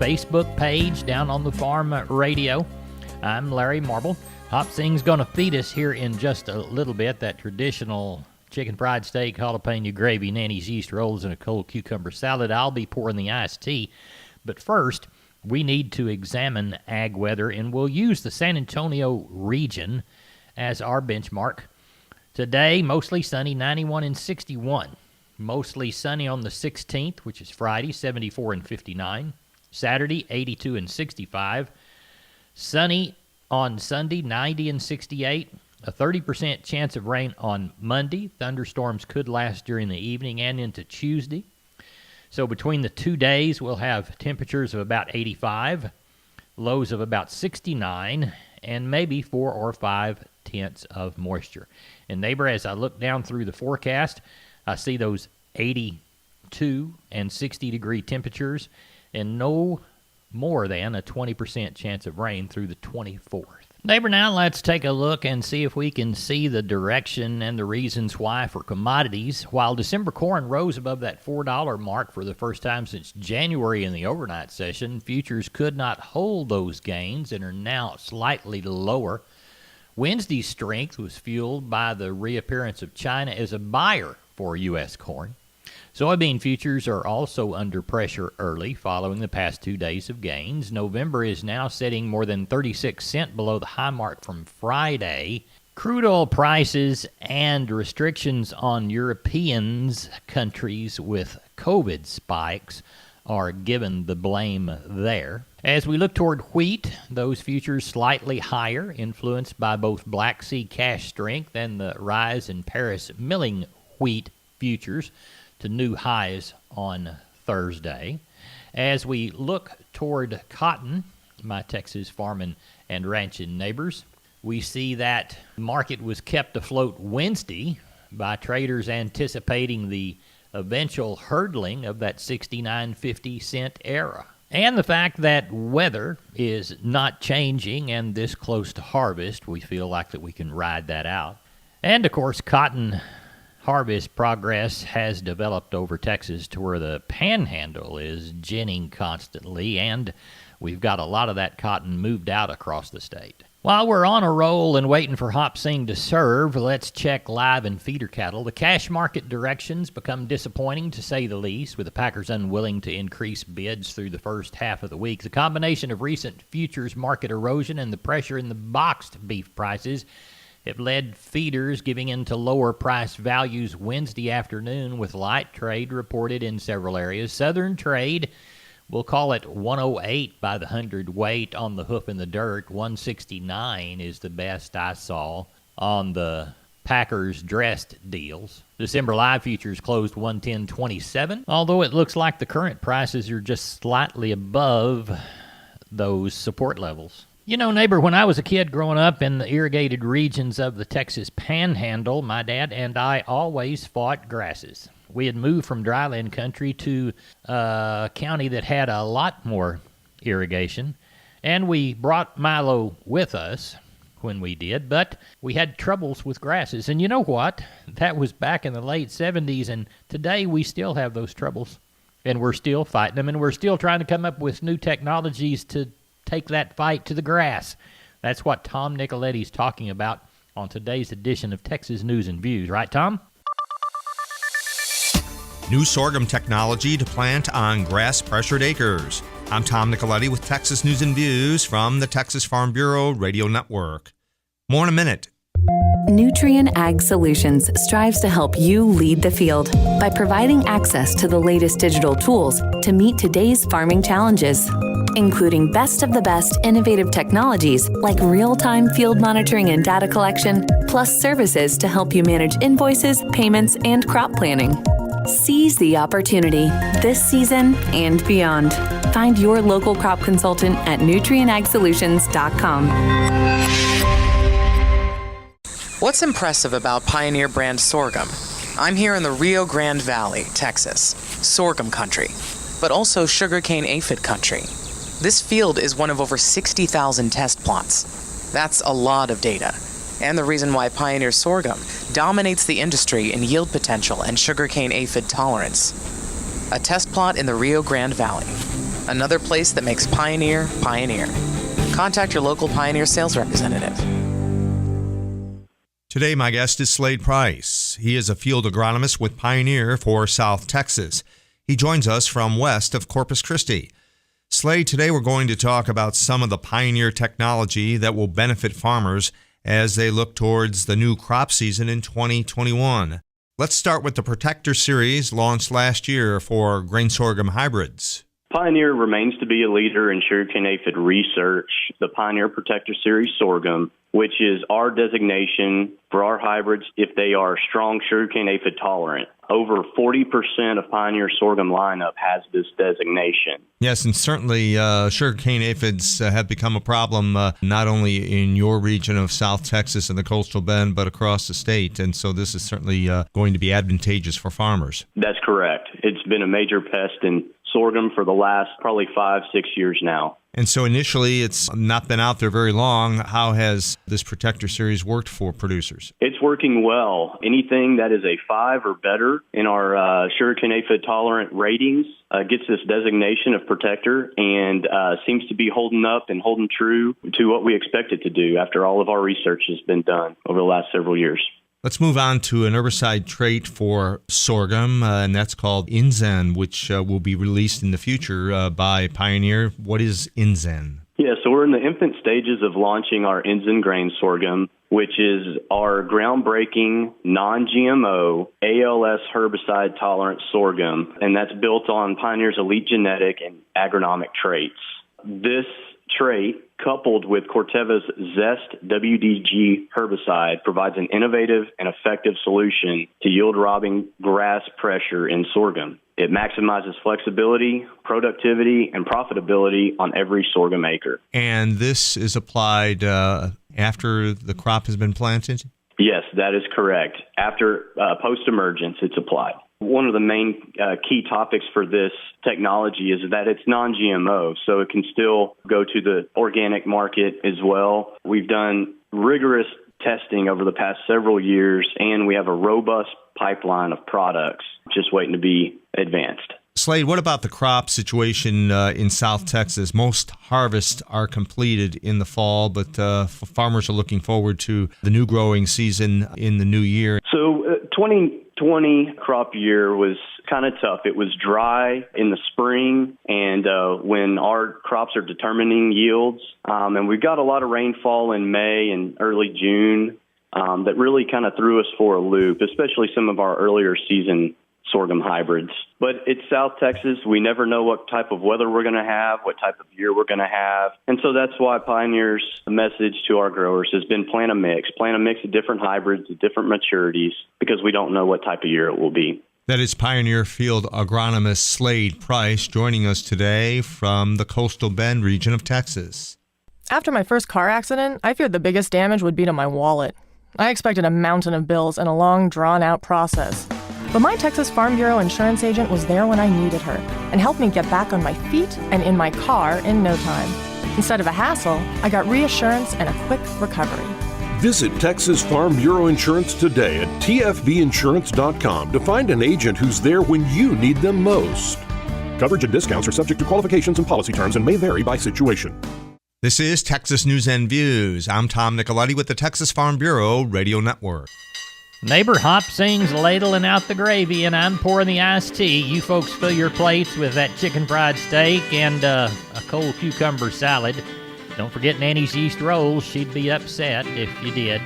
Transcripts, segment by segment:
Facebook page down on the Farm Radio. I'm Larry Marble. Hop Sing's going to feed us here in just a little bit that traditional chicken fried steak, jalapeno gravy, Nanny's yeast rolls, and a cold cucumber salad. I'll be pouring the iced tea. But first, we need to examine ag weather, and we'll use the San Antonio region as our benchmark. Today, mostly sunny, 91 and 61. Mostly sunny on the 16th, which is Friday, 74 and 59. Saturday, 82 and 65. Sunny on Sunday, 90 and 68. A 30% chance of rain on Monday. Thunderstorms could last during the evening and into Tuesday. So between the 2 days, we'll have temperatures of about 85, lows of about 69, and maybe 4 or 5 tenths of moisture. And neighbor, as I look down through the forecast, I see those 82 and 60 degree temperatures and no more than a 20% chance of rain through the 24th. Neighbor, now let's take a look and see if we can see the direction and the reasons why for commodities. While December corn rose above that $4 mark for the first time since January in the overnight session, futures could not hold those gains and are now slightly lower. Wednesday's strength was fueled by the reappearance of China as a buyer for U.S. corn. Soybean futures are also under pressure early following the past 2 days of gains. November is now sitting more than 36 cents below the high mark from Friday. Crude oil prices and restrictions on countries with COVID spikes are given the blame there. As we look toward wheat, those futures slightly higher, influenced by both Black Sea cash strength and the rise in Paris milling wheat futures to new highs on Thursday. As we look toward cotton, my Texas farming and ranching neighbors, we see that the market was kept afloat Wednesday by traders anticipating the eventual hurdling of that 69.50 cent era. And the fact that weather is not changing and this close to harvest, we feel like that we can ride that out. And of course, cotton harvest progress has developed over Texas to where the panhandle is ginning constantly, and we've got a lot of that cotton moved out across the state. While we're on a roll and waiting for Hop Sing to serve, let's check live and feeder cattle. The cash market directions become disappointing to say the least, with the packers unwilling to increase bids through the first half of the week. The combination of recent futures market erosion and the pressure in the boxed beef prices have led feeders giving in to lower price values Wednesday afternoon, with light trade reported in several areas. Southern trade, we'll call it 108 by the hundredweight on the hoof in the dirt. 169 is the best I saw on the Packers dressed deals. December live futures closed 110.27, although it looks like the current prices are just slightly above those support levels. You know, neighbor, when I was a kid growing up in the irrigated regions of the Texas Panhandle, my dad and I always fought grasses. We had moved from dryland country to a county that had a lot more irrigation, and we brought Milo with us when we did, but we had troubles with grasses. And you know what? That was back in the late 70s, and today we still have those troubles, and we're still fighting them, and we're still trying to come up with new technologies to take that fight to the grass. That's what Tom Nicoletti's talking about on today's edition of Texas News and Views. Right, Tom? New sorghum technology to plant on grass-pressured acres. I'm Tom Nicoletti with Texas News and Views from the Texas Farm Bureau Radio Network. More in a minute. Nutrien Ag Solutions strives to help you lead the field by providing access to the latest digital tools to meet today's farming challenges, including best of the best innovative technologies like real-time field monitoring and data collection, plus services to help you manage invoices, payments, and crop planning. Seize the opportunity this season and beyond. Find your local crop consultant at nutrienagsolutions.com. What's impressive about Pioneer brand sorghum? I'm here in the Rio Grande Valley, Texas, sorghum country, but also sugarcane aphid country. This field is one of over 60,000 test plots. That's a lot of data, and the reason why Pioneer sorghum dominates the industry in yield potential and sugarcane aphid tolerance. A test plot in the Rio Grande Valley. Another place that makes Pioneer, Pioneer. Contact your local Pioneer sales representative. Today, my guest is Slade Price. He is a field agronomist with Pioneer for South Texas. He joins us from west of Corpus Christi. Slade, today we're going to talk about some of the Pioneer technology that will benefit farmers as they look towards the new crop season in 2021. Let's start with the Protector Series launched last year for grain sorghum hybrids. Pioneer remains to be a leader in sugarcane aphid research. The Pioneer Protector Series sorghum, which is our designation for our hybrids if they are strong sugarcane aphid tolerant. Over 40% of Pioneer sorghum lineup has this designation. Yes, and certainly sugarcane aphids have become a problem not only in your region of South Texas and the Coastal Bend, but across the state. And so this is certainly going to be advantageous for farmers. That's correct. It's been a major pest in sorghum for the last probably 5-6 years now. And so initially, it's not been out there very long. How has this Protector Series worked for producers? It's working well. Anything that is a 5 or better in our sugarcane aphid tolerant ratings gets this designation of Protector and seems to be holding up and holding true to what we expect it to do after all of our research has been done over the last several years. Let's move on to an herbicide trait for sorghum, and that's called Enzyn, which will be released in the future by Pioneer. What is Enzyn? Yeah, so we're in the infant stages of launching our Enzyn grain sorghum, which is our groundbreaking non-GMO ALS herbicide-tolerant sorghum, and that's built on Pioneer's elite genetic and agronomic traits. This trait, coupled with Corteva's Zest WDG herbicide, provides an innovative and effective solution to yield-robbing grass pressure in sorghum. It maximizes flexibility, productivity, and profitability on every sorghum acre. And this is applied after the crop has been planted? Yes, that is correct. After post-emergence, it's applied. One of the main key topics for this technology is that it's non-GMO, so it can still go to the organic market as well. We've done rigorous testing over the past several years, and we have a robust pipeline of products just waiting to be advanced. Slade, what about the crop situation in South Texas? Most harvests are completed in the fall, but farmers are looking forward to the new growing season in the new year. So 2020 crop year was kind of tough. It was dry in the spring and when our crops are determining yields. And we got a lot of rainfall in May and early June that really kind of threw us for a loop, especially some of our earlier season sorghum hybrids. But it's South Texas. We never know what type of weather we're going to have, what type of year we're going to have. And so that's why Pioneer's message to our growers has been plant a mix of different hybrids at different maturities because we don't know what type of year it will be. That is Pioneer field agronomist Slade Price joining us today from the Coastal Bend region of Texas. After my first car accident, I feared the biggest damage would be to my wallet. I expected a mountain of bills and a long, drawn-out process. But my Texas Farm Bureau insurance agent was there when I needed her and helped me get back on my feet and in my car in no time. Instead of a hassle, I got reassurance and a quick recovery. Visit Texas Farm Bureau Insurance today at tfbinsurance.com to find an agent who's there when you need them most. Coverage and discounts are subject to qualifications and policy terms and may vary by situation. This is Texas News and Views. I'm Tom Nicoletti with the Texas Farm Bureau Radio Network. Neighbor Hop sings ladling out the gravy, and I'm pouring the iced tea. You folks fill your plates with that chicken fried steak and a cold cucumber salad. Don't forget Nanny's yeast rolls. She'd be upset if you did.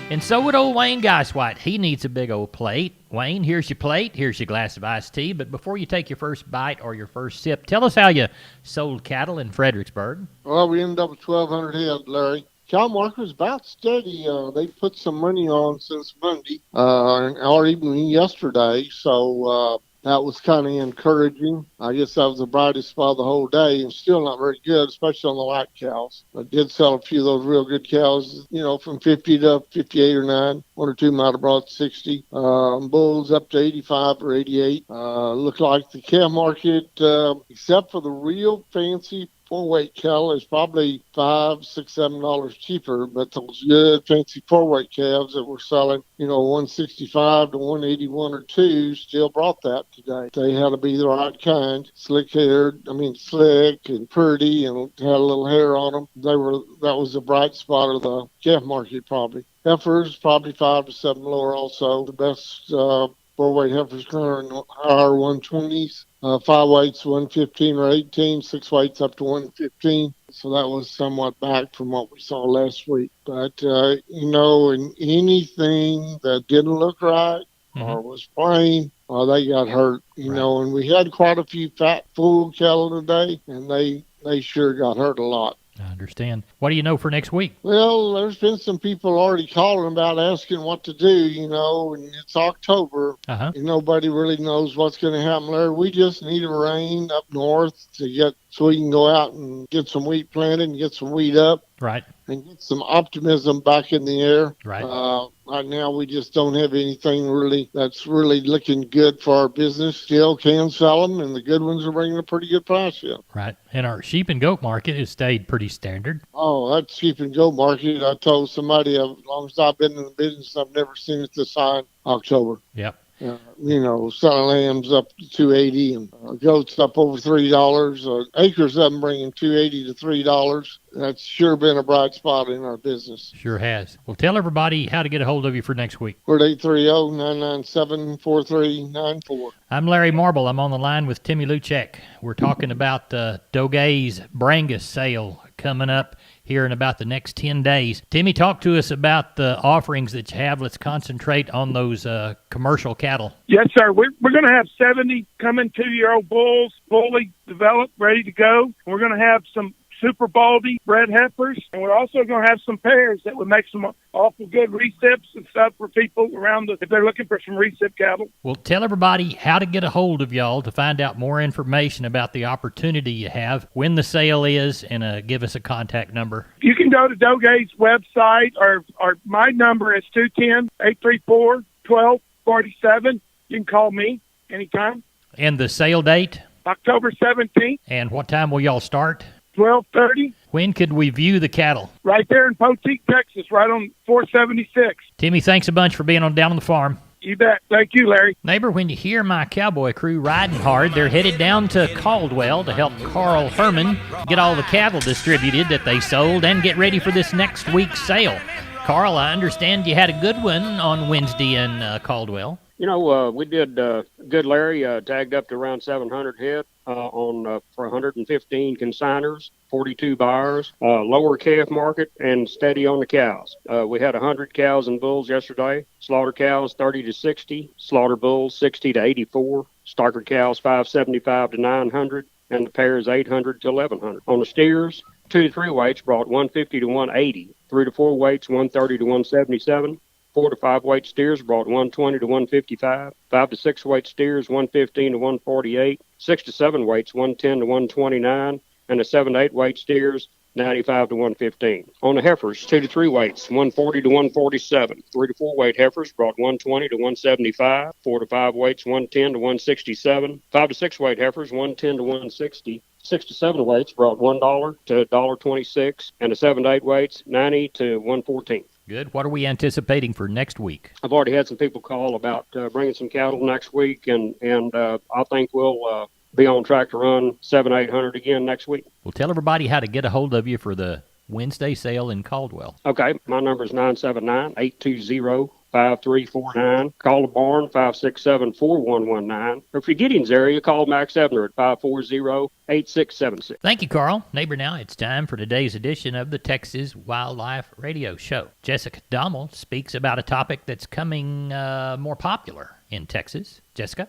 And so would old Wayne Geiswhite. He needs a big old plate. Wayne, here's your plate. Here's your glass of iced tea. But before you take your first bite or your first sip, tell us how you sold cattle in Fredericksburg. Well, we ended up with 1,200 head, Larry. Cow market's about steady. They put some money on since Monday, or even yesterday, so that was kind of encouraging. I guess that was the brightest spot of the whole day, and still not very good, especially on the light cows. I did sell a few of those real good cows, from 50 to 58 or 9. One or two might have brought 60. Bulls up to 85 or 88. Looked like the cow market, except for the real fancy 4-weight cattle is probably $5, $6, $7 cheaper, but those good fancy 4-weight calves that were selling, 165 to 181 or 2 still brought that today. They had to be the right kind, slick and pretty, and had a little hair on them. That was the bright spot of the calf market probably. Heifers probably 5 to 7 lower also. The best 4-weight heifers are 120s. 5-weights 115 or 18, 6-weights up to 115. So that was somewhat back from what we saw last week. But, in anything that didn't look right or was plain, they got hurt, and we had quite a few fat, full cattle today, and they sure got hurt a lot. I understand. What do you know for next week? Well, there's been some people already calling about asking what to do, and it's October. Uh-huh. And nobody really knows what's going to happen there. We just need a rain up north so we can go out and get some wheat planted and get some wheat up. Right. And get some optimism back in the air. Right. Right now, we just don't have anything that's really looking good for our business. Still can sell them, and the good ones are bringing a pretty good price in. Right. And our sheep and goat market has stayed pretty standard. Oh, that sheep and goat market, I told somebody, as long as I've been in the business, I've never seen it this high in October. Yep. Selling lambs up to $2.80 and goats up over $3. Acres up and bringing $2.80 to $3. That's sure been a bright spot in our business. Sure has. Well, tell everybody how to get a hold of you for next week. We're at 830-997-4394. I'm Larry Marble. I'm on the line with Timmy Luchek. We're talking about Doge's Brangus sale coming up here in about the next 10 days. Timmy, talk to us about the offerings that you have. Let's concentrate on those commercial cattle. Yes, sir. We're going to have 70 coming 2-year-old bulls, fully developed, ready to go. We're going to have some super baldy bred heifers, and we're also going to have some pairs that would make some awful good recips and stuff for people around if they're looking for some recip cattle. Well, tell everybody how to get a hold of y'all to find out more information about the opportunity you have, when the sale is, and give us a contact number. You can go to Doge's website, or my number is 210-834-1247. You can call me anytime. And the sale date? October 17th. And what time will y'all start? 12:30. When could we view the cattle? Right there in Poteet, Texas, right on 476. Timmy, thanks a bunch for being down on the farm. You bet. Thank you, Larry. Neighbor, when you hear my cowboy crew riding hard, they're headed down to Caldwell to help Carl Herman get all the cattle distributed that they sold and get ready for this next week's sale. Carl, I understand you had a good one on Wednesday in Caldwell. We did good, Larry. Tagged up to around 700 head for 115 consigners, 42 buyers, lower calf market, and steady on the cows. We had 100 cows and bulls yesterday. Slaughter cows 30 to 60, slaughter bulls 60 to 84, stocker cows 575 to 900, and the pairs 800 to 1100. On the steers, 2 to 3 weights brought 150 to 180, 3 to 4 weights 130 to 177. 4 to 5 weight steers brought 120 to 155. 5 to 6 weight steers 115 to 148. 6 to 7 weights 110 to 129, and the 7 to 8 weight steers 95 to 115. On the heifers, 2 to 3 weights 140 to 147. 3 to 4 weight heifers brought 120 to 175. 4 to 5 weights 110 to 167. 5 to 6 weight heifers 110 to 160. 6 to 7 weights brought $1 to $1.26, and the 7 to 8 weights 90 to 114. Good. What are we anticipating for next week? I've already had some people call about bringing some cattle next week, and I think we'll be on track to run 700-800 again next week. Well, tell everybody how to get a hold of you for the Wednesday sale in Caldwell. Okay. My number is 979-820-5349. Call the barn, 567-4119. Or if you're Giddings area, call Max Ebner at 540-8676. Thank you, Carl. Neighbor, now it's time for today's edition of the Texas Wildlife Radio Show. Jessica Dommel speaks about a topic that's coming more popular in Texas. Jessica?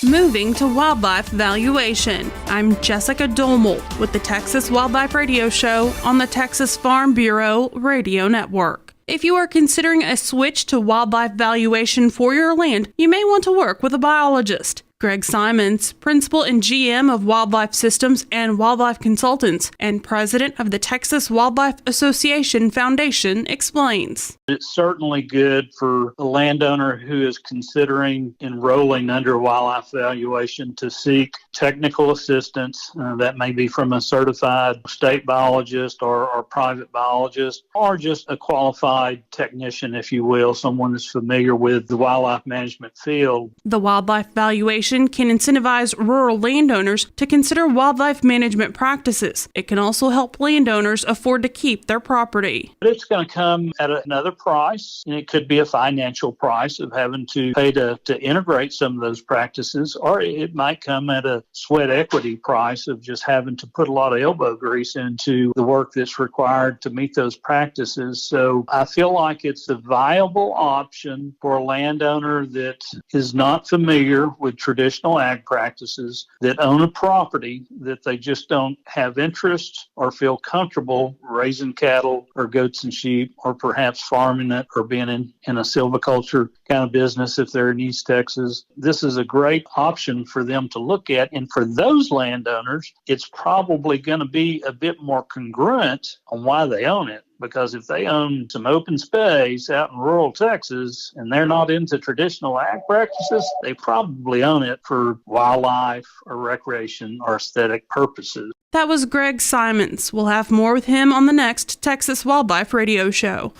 Moving to wildlife valuation. I'm Jessica Dommel with the Texas Wildlife Radio Show on the Texas Farm Bureau Radio Network. If you are considering a switch to wildlife valuation for your land, you may want to work with a biologist. Greg Simons, Principal and GM of Wildlife Systems and Wildlife Consultants and President of the Texas Wildlife Association Foundation, explains. It's certainly good for a landowner who is considering enrolling under wildlife valuation to seek technical assistance. That may be from a certified state biologist or private biologist, or just a qualified technician, if you will, someone that's familiar with the wildlife management field. The wildlife valuation can incentivize rural landowners to consider wildlife management practices. It can also help landowners afford to keep their property. But it's going to come at another price, and it could be a financial price of having to pay to integrate some of those practices, or it might come at a sweat equity price of just having to put a lot of elbow grease into the work that's required to meet those practices. So I feel like it's a viable option for a landowner that is not familiar with traditional ag practices, that own a property that they just don't have interest or feel comfortable raising cattle or goats and sheep, or perhaps farming it or being in a silviculture kind of business if they're in East Texas. This is a great option for them to look at. And for those landowners, it's probably going to be a bit more congruent on why they own it. Because if they own some open space out in rural Texas and they're not into traditional ag practices, they probably own it for wildlife or recreation or aesthetic purposes. That was Greg Simons. We'll have more with him on the next Texas Wildlife Radio Show.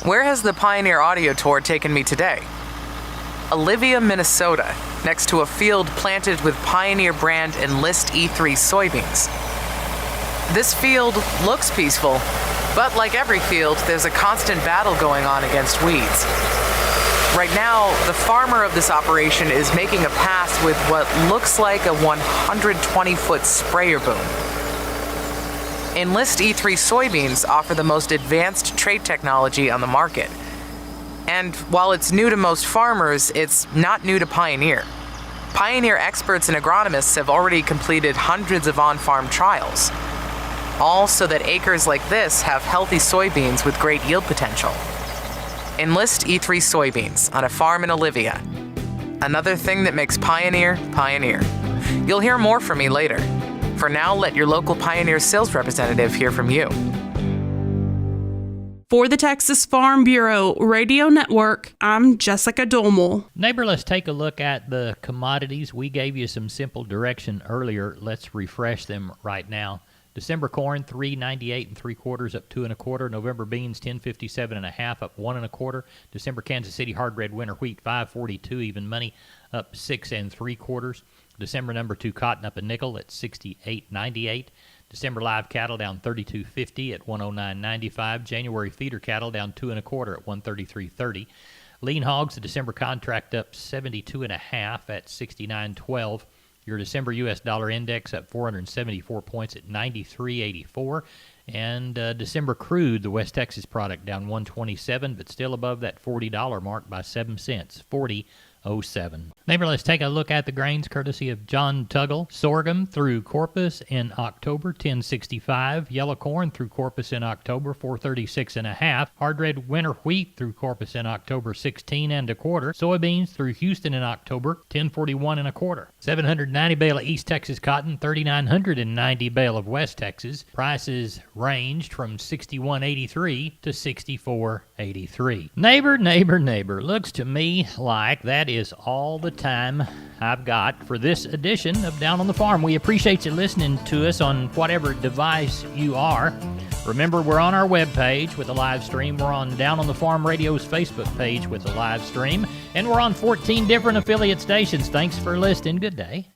Where has the Pioneer audio tour taken me today? Olivia, Minnesota, next to a field planted with Pioneer brand Enlist E3 soybeans. This field looks peaceful, but like every field, there's a constant battle going on against weeds. Right now, the farmer of this operation is making a pass with what looks like a 120-foot sprayer boom. Enlist E3 soybeans offer the most advanced trait technology on the market. And while it's new to most farmers, it's not new to Pioneer. Pioneer experts and agronomists have already completed hundreds of on-farm trials, all so that acres like this have healthy soybeans with great yield potential. Enlist E3 soybeans on a farm in Olivia. Another thing that makes Pioneer, Pioneer. You'll hear more from me later. For now, let your local Pioneer sales representative hear from you. For the Texas Farm Bureau Radio Network, I'm Jessica Domel. Neighbor, let's take a look at the commodities. We gave you some simple direction earlier. Let's refresh them right now. December corn, $3.98 3/4, up 2 1/4. November beans, $10.57 1/2, up 1 1/4. December Kansas City hard red winter wheat, $5.42 even money, up 6 3/4. December number 2 cotton up a nickel at $68.98. December live cattle down $32.50 at $109.95. January feeder cattle down 2 1/4 at $133.30. Lean hogs, the December contract up 72 1/2 at $69.12. Your December U.S. dollar index up 474 points at 93.84. And December crude, the West Texas product, down 127, but still above that $40 mark by 7 cents, 40.07. Neighbor, let's take a look at the grains courtesy of John Tuggle. Sorghum through Corpus in October, $10.65. Yellow corn through Corpus in October, $4.36 1/2. Hard red winter wheat through Corpus in October, $16 1/4. Soybeans through Houston in October, $10.41 1/4. 790 bale of East Texas cotton, 3,990 bale of West Texas. Prices ranged from $61.83 to $64.83. Neighbor, looks to me like that is all the time I've got for this edition of Down on the Farm. We appreciate you listening to us on whatever device you are. Remember, we're on our webpage with a live stream. We're on Down on the Farm Radio's Facebook page with a live stream. And we're on 14 different affiliate stations. Thanks for listening. Good day.